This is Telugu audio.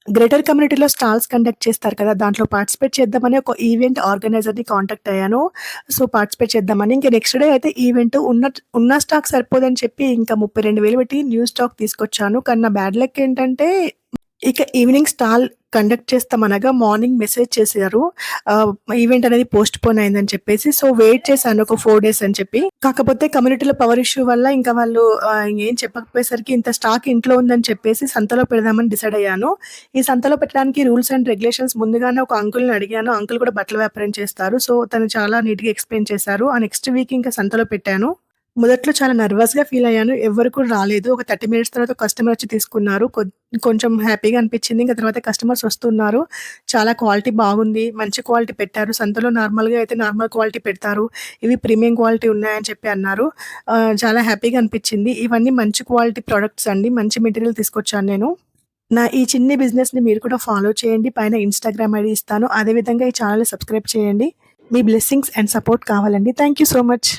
గ్రేటర్ కమ్యూనిటీలో స్టాల్స్ కండక్ట్ చేస్తారు కదా! దాంట్లో పార్టిసిపేట్ చేద్దామని ఒక ఈవెంట్ ఆర్గనైజర్‌ని కాంటాక్ట్ అయ్యాను. సో, పార్టిసిపేట్ చేద్దామని. ఇంక నెక్స్ట్ డే అయితే ఈవెంట్ ఉన్న స్టాక్ సరిపోదని చెప్పి ఇంకా 32,000 పెట్టి న్యూ స్టాక్ తీసుకొచ్చాను. కానీ నా బ్యాడ్ లక్ ఏంటంటే ఇక ఈవినింగ్ స్టాల్ కండక్ట్ చేస్తామనగా మార్నింగ్ మెసేజ్ చేసారు. ఆహ్, ఈవెంట్ అనేది పోస్ట్‌పోన్ అయిందని చెప్పేసి. సో, వెయిట్ చేశాను ఒక 4 డేస్ అని చెప్పి. కాకపోతే కమ్యూనిటీలో పవర్ ఇష్యూ వల్ల ఇంకా వాళ్ళు ఏం చెప్పకపోయేసరికి ఇంత స్టాక్ ఇంట్లో ఉందని చెప్పేసి సంతలో పెడదామని డిసైడ్ అయ్యాను. ఈ సంతలో పెట్టడానికి రూల్స్ అండ్ రెగ్యులేషన్స్ ముందుగానే ఒక అంకుల్‌ని అడిగాను. అంకుల్ కూడా బట్టల వ్యాపారం చేస్తారు. సో, తను చాలా నీట్‌గా ఎక్స్‌ప్లెయిన్ చేశారు. ఆ నెక్స్ట్ వీక్ ఇంకా సంతలో పెట్టాను. మొదట్లో చాలా నర్వస్‌గా ఫీల్ అయ్యాను. ఎవ్వరు కూడా రాలేదు. ఒక 30 మినిట్స్ తర్వాత కస్టమర్ వచ్చి తీసుకున్నారు. కొంచెం హ్యాపీగా అనిపించింది. ఇంక తర్వాత కస్టమర్స్ వస్తున్నారు. చాలా క్వాలిటీ బాగుంది. మంచి క్వాలిటీ పెట్టారు. సంతలో నార్మల్‌గా అయితే నార్మల్ క్వాలిటీ పెడతారు. ఇవి ప్రీమియం క్వాలిటీ ఉన్నాయని చెప్పి అన్నారు. చాలా హ్యాపీగా అనిపించింది. ఇవన్నీ మంచి క్వాలిటీ ప్రొడక్ట్స్ అండి. మంచి మెటీరియల్ తీసుకొచ్చాను నేను. నా ఈ చిన్ని బిజినెస్‌ని మీరు కూడా ఫాలో చేయండి. పైన ఇన్‌స్టాగ్రామ్ ఐడీ ఇస్తాను. అదే విధంగా ఈ ఛానెల్‌ని సబ్స్క్రైబ్ చేయండి. మీ బ్లెస్సింగ్స్ అండ్ సపోర్ట్ కావాలండి. Thank you so much.